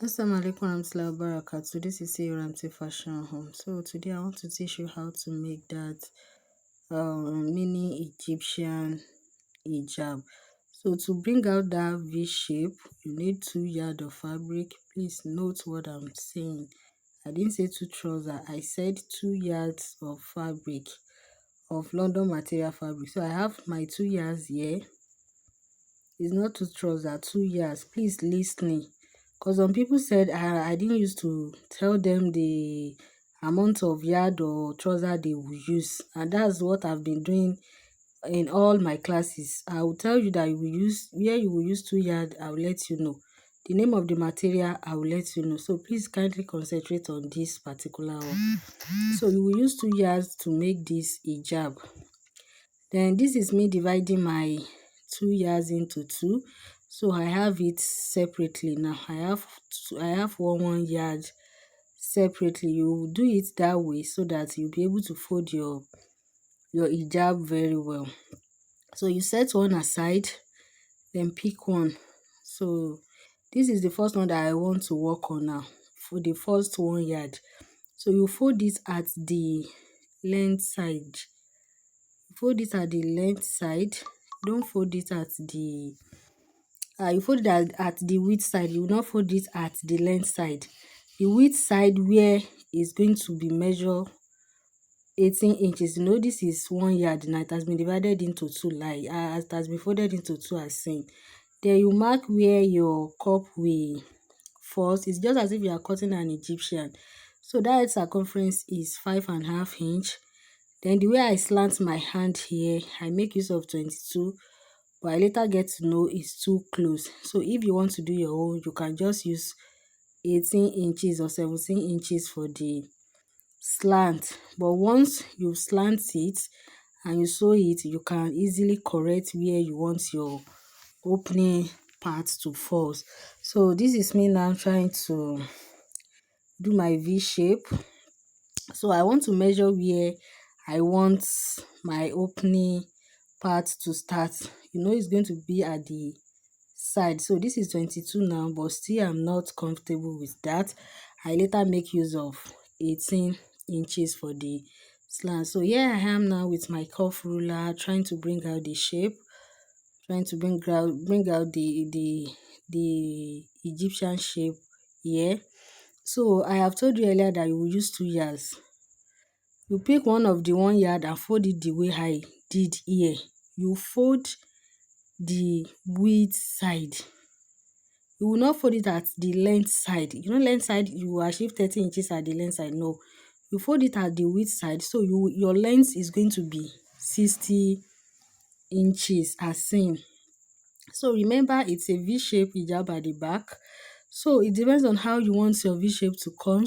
Assalamu alaikum warahmatullahi wabarakatuh. This is Ramsey Fashion Home. So today I want to teach you how to make that mini Egyptian hijab. So to bring out that V shape, you need 2 yards of fabric. Please note what I'm saying. I didn't say 2 trousers. I said 2 yards of fabric, of London material fabric. So I have my 2 yards here. It's not 2 trousers, 2 yards. Please listen. Because some people said I didn't used to tell them the amount of yard or trouser they will use, and that's what I've been doing in all my classes. I will tell you that you will use where you will use 2 yards. I will let you know the name of the material. I will let you know. So please kindly concentrate on this particular one. So you will use 2 yards to make this hijab. Then this is me dividing my 2 yards into two. So I have it separately now. I have one yard separately. You do it that way so that you'll be able to fold your hijab very well. So you set one aside, then pick one. So this is the first one that I want to work on now, for the first 1 yard. So you fold it at the length side. Fold it at the length side. Don't fold it at the you fold it at the width side. You will not fold it at the length side. The width side where is going to be measured 18 inches. You know, this is 1 yard now. It has been divided into two, like it has been folded into two as seen. Then you mark where your cup will fall. It's just as if you are cutting an Egyptian. So that circumference is 5.5 inch. Then the way I slant my hand here, I make use of 22, but I later get to know it's too close. So if you want to do your own, you can just use 18 inches or 17 inches for the slant. But once you slant it and you sew it, you can easily correct where you want your opening part to fall. So this is me now trying to do my V shape. So I want to measure where I want my opening part to start. You know, it's going to be at the side. So this is 22 now, but still I'm not comfortable with that. I later make use of 18 inches for the slant. So here I am now with my cuff ruler, trying to bring out the shape, trying to bring out the Egyptian shape here. So I have told you earlier that you will use 2 yards. You pick one of the 1 yard and fold it the way I did here. You fold the width side. You will not fold it at the length side. You know, length side, you will achieve 30 inches at the length side. No, you fold it at the width side. So your length is going to be 60 inches as seen. So remember, it's a V-shape hijab at the back. So it depends on how you want your V shape to come.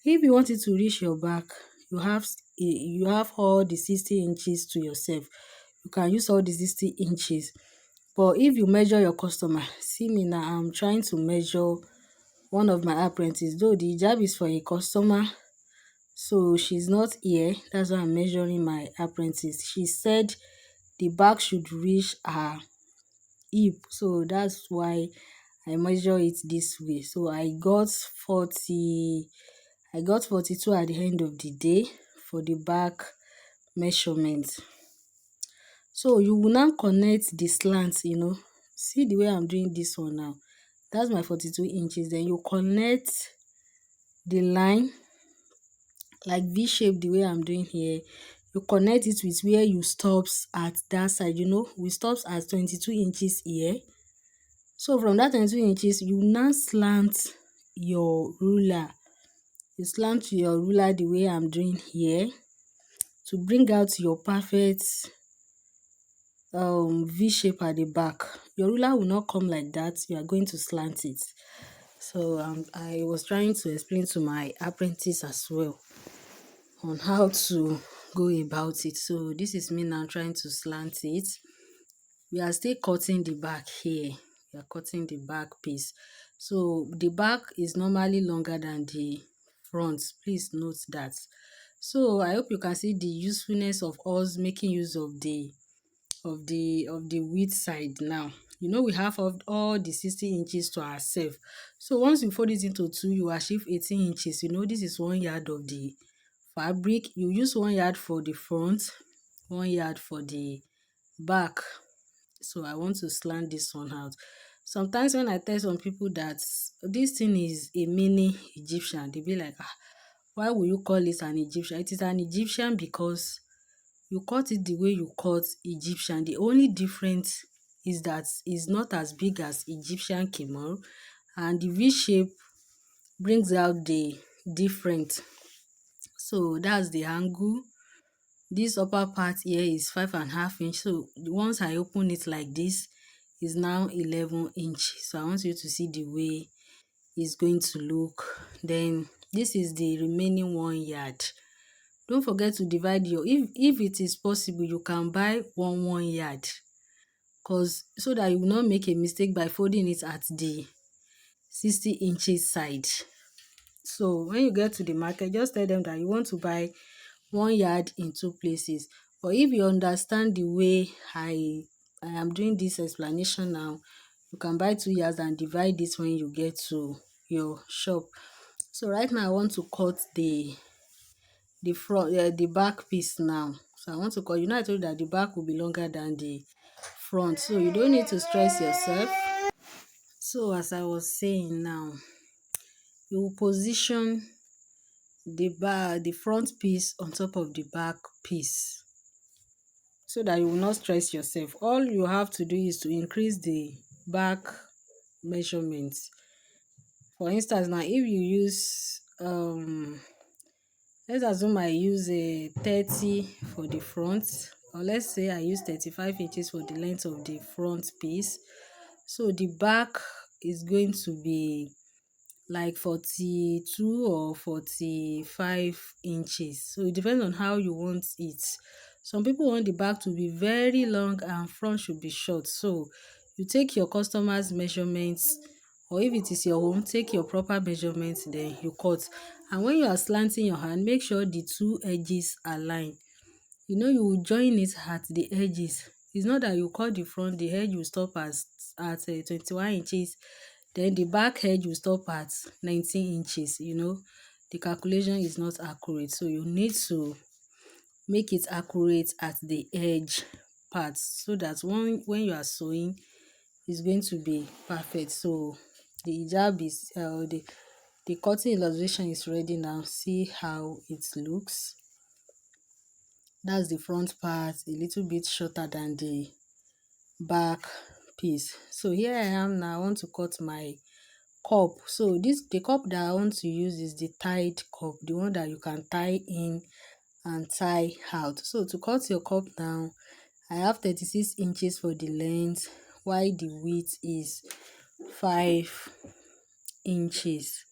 If you want it to reach your back, you have all the 60 inches to yourself. You can use all the 60 inches. But if you measure your customer, see me now, I'm trying to measure one of my apprentices. Though the hijab is for a customer, so she's not here. That's why I'm measuring my apprentice. She said the back should reach her hip. So that's why I measure it this way. So I got 42 at the end of the day for the back measurement. So you will now connect the slant, see the way I'm doing this one now. That's my 42 inches. Then you connect the line like V shape the way I'm doing here. You connect it with where you stops at that side. We stops at 22 inches here. So from that 22 inches, you now slant your ruler. You slant your ruler the way I'm doing here to bring out your perfect V shape at the back. Your ruler will not come like that. You are going to slant it. So I was trying to explain to my apprentice as well on how to go about it. So this is me now trying to slant it. We are still cutting the back here. We are cutting the back piece. So the back is normally longer than the front. Please note that. So I hope you can see the usefulness of us making use of the width side now. we have of all the 60 inches to ourselves. So once you fold it into two, you achieve 18 inches. This is 1 yard of the fabric. You use 1 yard for the front, 1 yard for the back. So I want to slant this one out. Sometimes when I tell some people that this thing is a mini Egyptian, they be like, why will you call it an Egyptian? It is an Egyptian because you cut it the way you cut Egyptian. The only difference is that it's not as big as Egyptian kimono, and the V shape brings out the different. So that's the angle. This upper part here is 5.5 inch. So once I open it like this, is now 11 inch. So I want you to see the way it's going to look. Then this is the remaining 1 yard. Don't forget to divide your, if it is possible, you can buy 1 yard, because so that you will not make a mistake by folding it at the 60 inches side. So when you get to the market, just tell them that you want to buy 1 yard in two places. But if you understand the way I am doing this explanation now, you can buy 2 yards and divide this when you get to your shop. So right now I want to cut the front, the back piece now. So I want to cut. I told you that the back will be longer than the front, so you don't need to stress yourself. So as I was saying now, you will position the front piece on top of the back piece so that you will not stress yourself. All you have to do is to increase the back measurements. For instance, now if you use let's assume I use a 30 for the front, or let's say I use 35 inches for the length of the front piece. So the back is going to be like 42 or 45 inches. So it depends on how you want it. Some people want the back to be very long and front should be short. So you take your customer's measurements, or if it is your own, take your proper measurements, then you cut. And when you are slanting your hand, make sure the two edges align. You will join it at the edges. It's not that you cut the front, the edge will stop at 21 inches, then the back edge will stop at 19 inches. The calculation is not accurate. So you need to make it accurate at the edge parts, so that when you are sewing, it's going to be perfect. So the hijab is the cutting illustration is ready now. See how it looks. That's the front part, a little bit shorter than the back piece. So here I am now. I want to cut my cup. So the cup that I want to use is the tied cup, the one that you can tie in and tie out. So to cut your cup now, I have 36 inches for the length, while the width is 5 inches.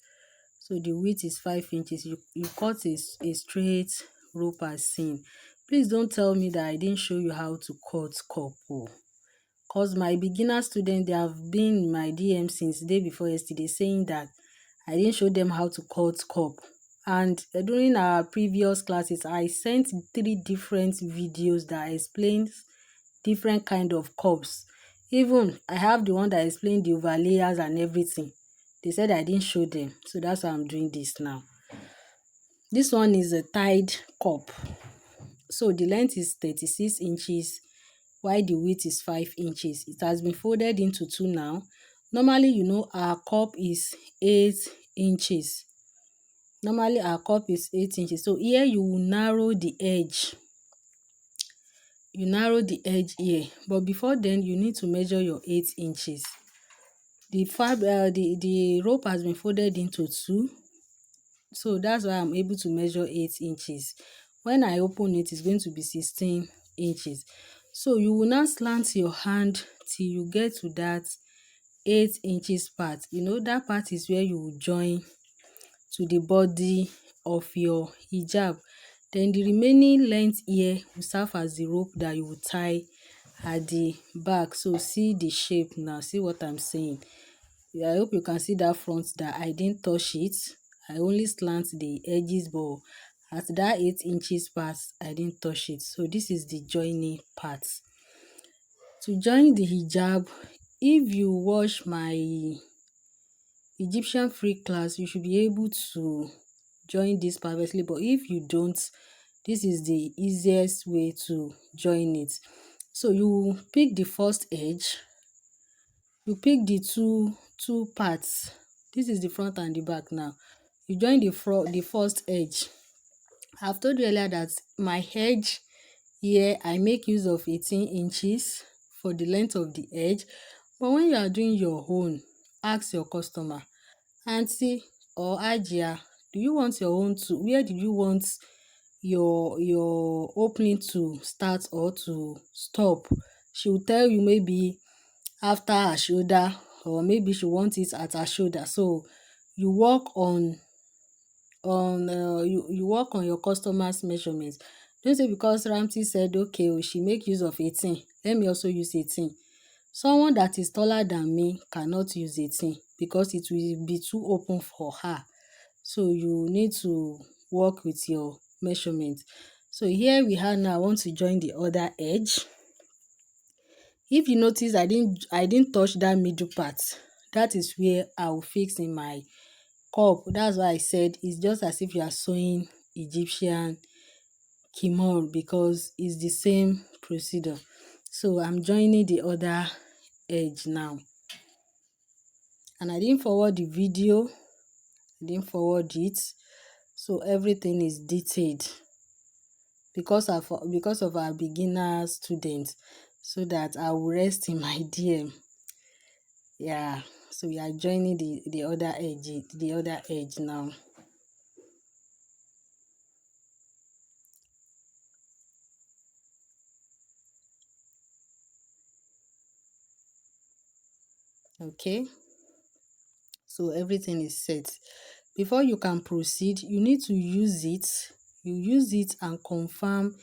So the width is 5 inches. You cut a straight rope as seen. Please don't tell me that I didn't show you how to cut cup, because my beginner students, they have been in my DM since the day before yesterday saying that I didn't show them how to cut cup. And during our previous classes, I sent 3 different videos that explains different kind of cups. Even I have the one that explained the overlayers and everything. They said I didn't show them, so that's why I'm doing this now. This one is a tied cup. So the length is 36 inches, while the width is 5 inches. It has been folded into two now. Normally, our cup is 8 inches. Normally, our cup is 8 inches. So here you will narrow the edge. You narrow the edge here. But before then, you need to measure your 8 inches. The rope has been folded into two. So that's why I'm able to measure 8 inches. When I open it, it's going to be 16 inches. So you will now slant your hand till you get to that 8 inches part. That part is where you will join to the body of your hijab. Then the remaining length here will serve as the rope that you will tie at the back. So see the shape now. See what I'm saying. I hope you can see that front, that I didn't touch it. I only slant the edges, but at that 8 inches part, I didn't touch it. So this is the joining part. To join the hijab, if you watch my Egyptian free class, you should be able to join this perfectly. But if you don't, this is the easiest way to join it. So you pick the first edge, you pick the two parts. This is the front and the back now. You join the first edge. I've told you earlier that my edge here, I make use of 18 inches for the length of the edge. But when you are doing your own, ask your customer, aunty or Ajia, do you want your own to, where do you want your opening to start or to stop? She will tell you maybe after her shoulder, or maybe she wants it at her shoulder. So you work you work on your customer's measurements. Don't say because Ramsey said okay, she make use of 18, let me also use 18. Someone that is taller than me cannot use 18 because it will be too open for her. So you need to work with your measurement. So here we are now. I want to join the other edge. If you notice, I didn't touch that middle part. That is where I will fix in my cup. That's why I said it's just as if you are sewing Egyptian kimon, because it's the same procedure. So I'm joining the other edge now, and I didn't forward the video, I didn't forward it, so everything is detailed because of our beginner students, so that I will rest in my DM. Yeah, so we are joining the other edge now. Okay, so everything is set. Before you can proceed, you need to use it. You use it and confirm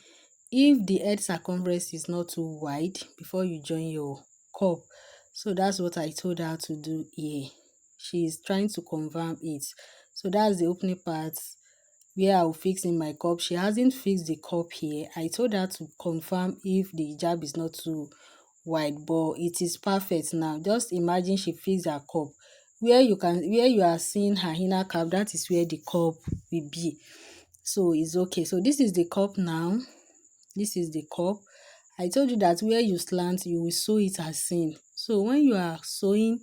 if the head circumference is not too wide before you join your cup. So that's what I told her to do here. She is trying to confirm it. So that's the opening part where I'll fix in my cup. She hasn't fixed the cup here. I told her to confirm if the hijab is not too wide, but it is perfect now. Just imagine she fixed her cup. Where you are seeing her inner cap, that is where the cup will be. So it's okay. So this is the cup now. This is the cup. I told you that where you slant, you will sew it as seen. So when you are sewing,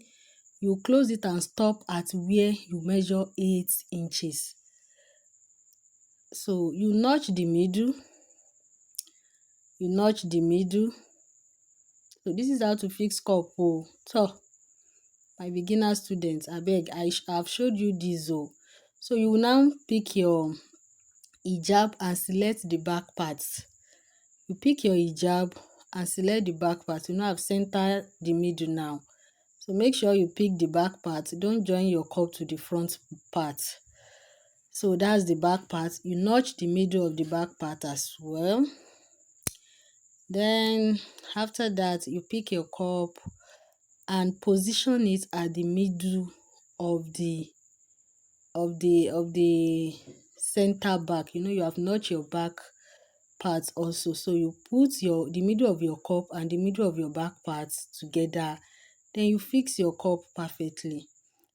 you close it and stop at where you measure 8 inches. So you notch the middle. You notch the middle. So this is how to fix cup. Oh, so my beginner students, abeg, have showed you this. Oh, so you will now pick your hijab and select the back parts. You pick your hijab and select the back part. You know I've centered the middle now. So make sure you pick the back part. Don't join your cup to the front part. So that's the back part. You notch the middle of the back part as well. Then after that, you pick your cup and position it at the middle of the center back. You know you have notched your back parts also. So you put the middle of your cup and the middle of your back parts together. Then you fix your cup perfectly.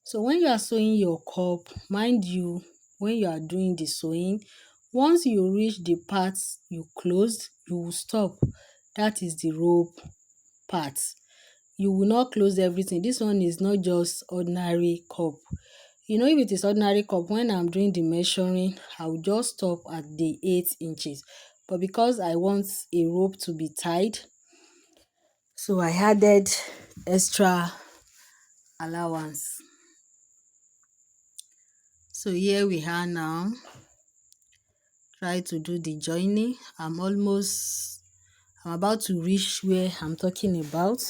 So when you are sewing your cup, mind you, when you are doing the sewing, once you reach the parts you closed, you will stop. That is the rope part. You will not close everything. This one is not just ordinary cup. You know, if it is ordinary cup, when I'm doing the measuring, I will just stop at the 8 inches. But because I want a rope to be tied, so I added extra allowance. So here we are now. Try to do the joining. I'm about to reach where I'm talking about.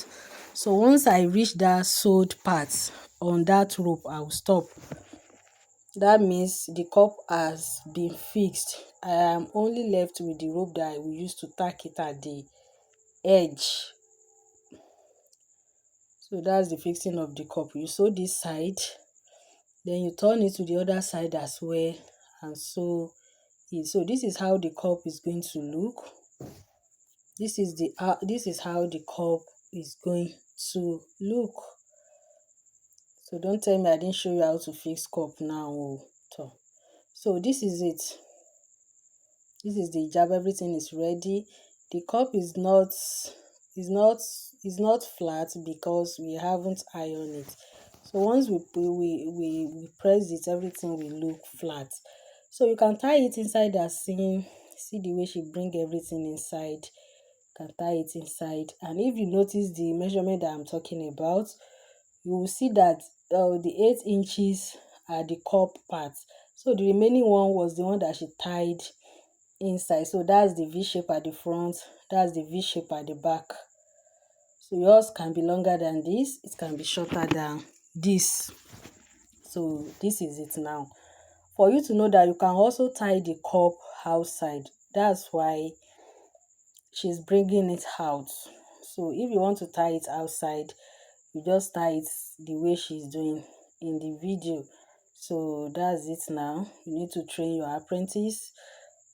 So once I reach that sewed part on that rope, I'll stop. That means the cup has been fixed. I am only left with the rope that I will use to tack it at the edge. So that's the fixing of the cup. You sew this side, then you turn it to the other side as well, and sew it. So this is how the cup is going to look. This is how the cup is going to look. So don't tell me I didn't show you how to fix cup now. Oh. So this is it. This is the hijab. Everything is ready. The cup is not flat because we haven't ironed it. So once we press it, everything will look flat. So you can tie it inside the seam. See the way she bring everything inside. You can tie it inside. And if you notice the measurement that I'm talking about, you will see that the 8 inches are the cup part. So the remaining one was the one that she tied inside. So that's the V shape at the front, that's the V shape at the back. So yours can be longer than this, it can be shorter than this. So this is it now. For you to know that you can also tie the cup outside. That's why she's bringing it out. So if you want to tie it outside, you just tie it the way she's doing in the video. So that's it now. You need to train your apprentice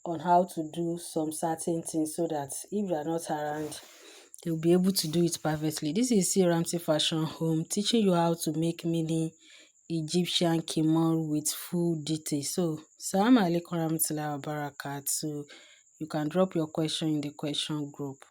on how to do some certain things so that if you are not around, they'll be able to do it perfectly. This is C. Ramsey Fashion Home teaching you how to make mini Egyptian kimono with full details. So, Salam alaikum warahmatullahi wabarakatuh. So, you can drop your question in the question group.